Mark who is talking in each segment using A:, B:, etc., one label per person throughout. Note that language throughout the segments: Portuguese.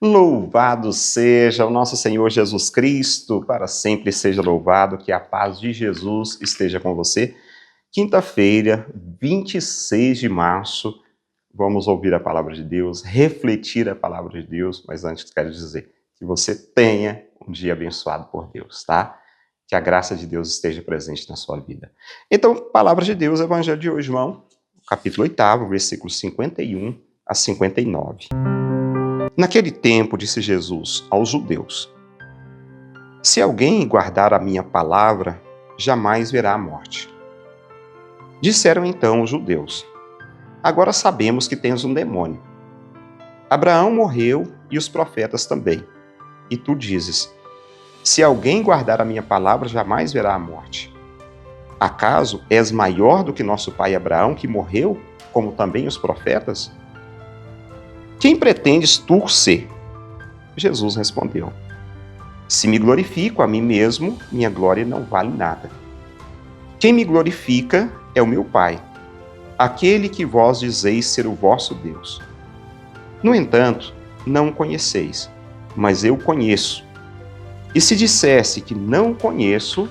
A: Louvado seja o nosso Senhor Jesus Cristo, para sempre seja louvado, que a paz de Jesus esteja com você. Quinta-feira, 26 de março, vamos ouvir a palavra de Deus, refletir a palavra de Deus, mas antes quero dizer que você tenha um dia abençoado por Deus, tá? Que a graça de Deus esteja presente na sua vida. Então, palavra de Deus, Evangelho de hoje, João, capítulo 8, versículos 51 a 59. Naquele tempo, disse Jesus aos judeus: se alguém guardar a minha palavra, jamais verá a morte. Disseram então os judeus: agora sabemos que tens um demônio. Abraão morreu e os profetas também. E tu dizes: se alguém guardar a minha palavra, jamais verá a morte. Acaso és maior do que nosso pai Abraão, que morreu, como também os profetas? Quem pretendes tu ser? Jesus respondeu: se me glorifico a mim mesmo, minha glória não vale nada. Quem me glorifica é o meu Pai, aquele que vós dizeis ser o vosso Deus. No entanto, não o conheceis, mas eu o conheço. E se dissesse que não o conheço,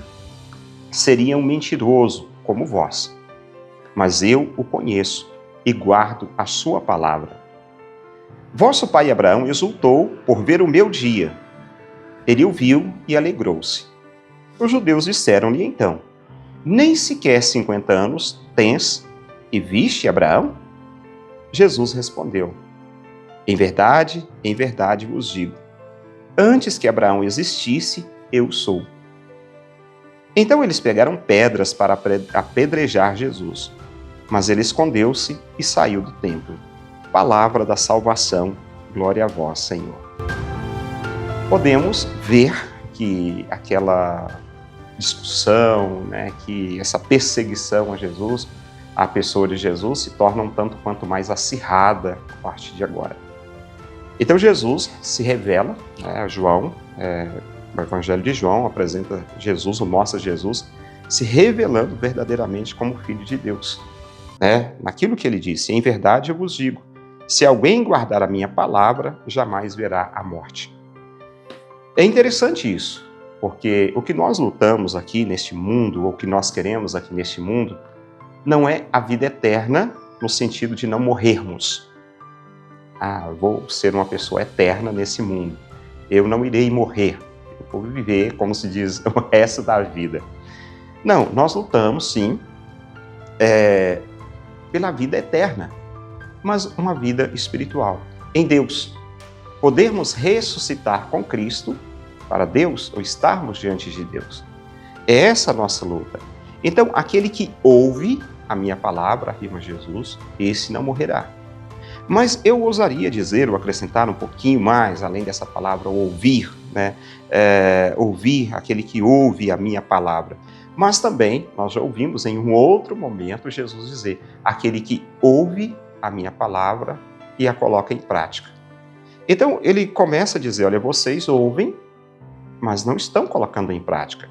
A: seria um mentiroso como vós. Mas eu o conheço e guardo a sua palavra. Vosso pai Abraão exultou por ver o meu dia. Ele o viu e alegrou-se. Os judeus disseram-lhe então: nem sequer 50 anos tens e viste Abraão? Jesus respondeu: em verdade vos digo, antes que Abraão existisse, eu sou. Então eles pegaram pedras para apedrejar Jesus, mas ele escondeu-se e saiu do templo. Palavra da salvação, glória a vós, Senhor. Podemos ver que aquela discussão, que essa perseguição a Jesus, a pessoa de Jesus, se torna um tanto quanto mais acirrada a partir de agora. Então Jesus se revela, João, o Evangelho de João apresenta Jesus, ou mostra Jesus, se revelando verdadeiramente como Filho de Deus. Naquilo que ele disse: em verdade eu vos digo, se alguém guardar a minha palavra, jamais verá a morte. É interessante isso, porque o que nós lutamos aqui neste mundo, ou o que nós queremos aqui neste mundo, não é a vida eterna no sentido de não morrermos. Vou ser uma pessoa eterna nesse mundo. Eu não irei morrer. Eu vou viver, como se diz, o resto da vida. Não, nós lutamos sim pela vida eterna, mas uma vida espiritual, em Deus. Podermos ressuscitar com Cristo para Deus, ou estarmos diante de Deus. É essa a nossa luta. Então, aquele que ouve a minha palavra, afirma Jesus, esse não morrerá. Mas eu ousaria dizer, ou acrescentar um pouquinho mais, além dessa palavra, ouvir, ouvir, aquele que ouve a minha palavra. Mas também, nós já ouvimos em um outro momento Jesus dizer: aquele que ouve a minha palavra e a coloca em prática. Então, ele começa a dizer: olha, vocês ouvem, mas não estão colocando em prática.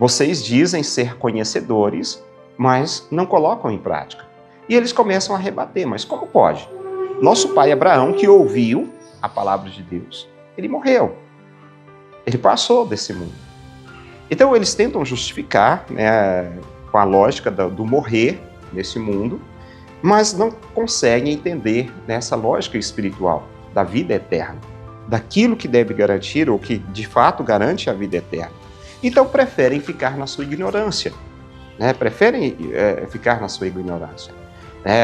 A: Vocês dizem ser conhecedores, mas não colocam em prática. E eles começam a rebater: mas como pode? Nosso pai Abraão, que ouviu a palavra de Deus, ele morreu. Ele passou desse mundo. Então, eles tentam justificar, com a lógica do morrer nesse mundo, mas não conseguem entender essa lógica espiritual da vida eterna, daquilo que deve garantir, ou que de fato garante a vida eterna. Então preferem ficar na sua ignorância, ficar na sua ignorância.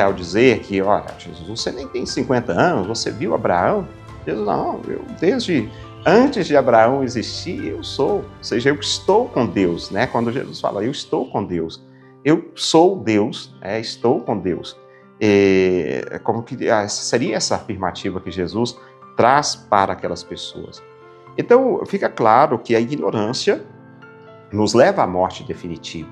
A: Ao dizer que, olha, Jesus, você nem tem 50 anos, você viu Abraão? Jesus, não, eu desde antes de Abraão existir, eu sou, ou seja, eu estou com Deus, Quando Jesus fala, eu estou com Deus, eu sou Deus, estou com Deus. Como que seria essa afirmativa que Jesus traz para aquelas pessoas? Então, fica claro que a ignorância nos leva à morte definitiva.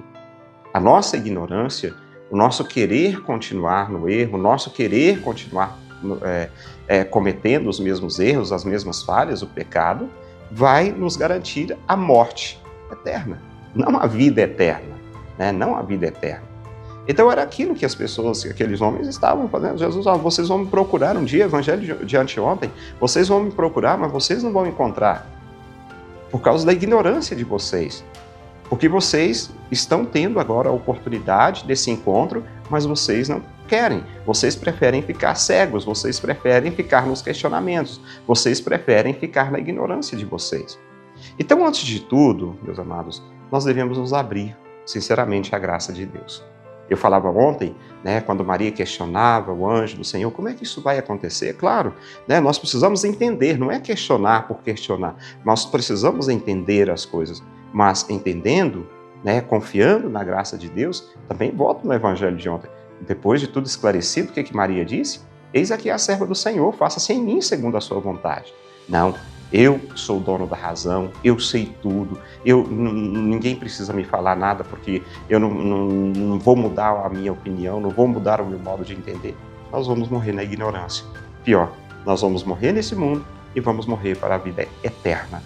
A: A nossa ignorância, o nosso querer continuar no erro, o nosso querer continuar cometendo os mesmos erros, as mesmas falhas, o pecado, vai nos garantir a morte eterna, não a vida eterna, não a vida eterna. Então era aquilo que as pessoas, aqueles homens estavam fazendo. Jesus, vocês vão me procurar um dia, evangelho de anteontem, vocês vão me procurar, mas vocês não vão encontrar, por causa da ignorância de vocês. Porque vocês estão tendo agora a oportunidade desse encontro, mas vocês não querem. Vocês preferem ficar cegos, vocês preferem ficar nos questionamentos, vocês preferem ficar na ignorância de vocês. Então, antes de tudo, meus amados, nós devemos nos abrir, sinceramente, à graça de Deus. Eu falava ontem, quando Maria questionava o anjo do Senhor, como é que isso vai acontecer? Claro, nós precisamos entender, não é questionar por questionar, nós precisamos entender as coisas, mas entendendo, confiando na graça de Deus, também volto no evangelho de ontem. Depois de tudo esclarecido, o que Maria disse? Eis aqui a serva do Senhor, faça-se em mim segundo a sua vontade. Não, eu sou o dono da razão, eu sei tudo, ninguém precisa me falar nada porque eu não vou mudar a minha opinião, não vou mudar o meu modo de entender. Nós vamos morrer na ignorância. Pior, nós vamos morrer nesse mundo e vamos morrer para a vida eterna.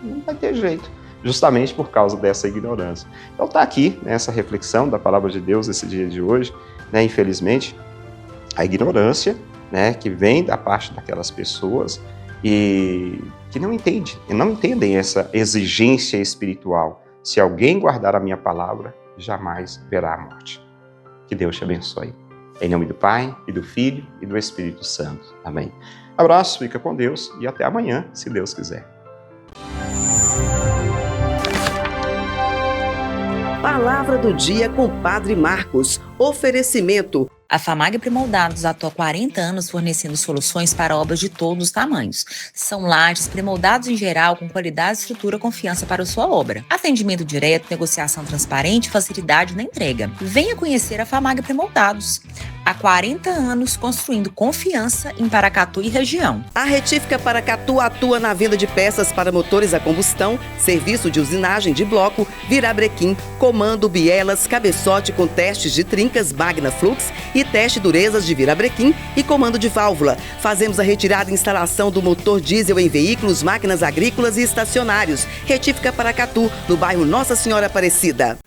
A: Não vai ter jeito, justamente por causa dessa ignorância. Então está aqui essa reflexão da palavra de Deus esse dia de hoje. Infelizmente, a ignorância que vem da parte daquelas pessoas e que não entendem essa exigência espiritual. Se alguém guardar a minha palavra, jamais verá a morte. Que Deus te abençoe. Em nome do Pai, e do Filho, e do Espírito Santo. Amém. Abraço, fica com Deus e até amanhã, se Deus quiser.
B: Palavra do dia com Padre Marcos. Oferecimento.
C: A FAMAG Premoldados atua há 40 anos fornecendo soluções para obras de todos os tamanhos. São lajes premoldados em geral com qualidade, estrutura e confiança para a sua obra. Atendimento direto, negociação transparente e facilidade na entrega. Venha conhecer a FAMAG Premoldados. Há 40 anos construindo confiança em Paracatu e região.
B: A Retífica Paracatu atua na venda de peças para motores a combustão, serviço de usinagem de bloco, virabrequim, comando, bielas, cabeçote com testes de trincas, Magna Flux e teste durezas de virabrequim e comando de válvula. Fazemos a retirada e instalação do motor diesel em veículos, máquinas agrícolas e estacionários. Retífica Paracatu, no bairro Nossa Senhora Aparecida.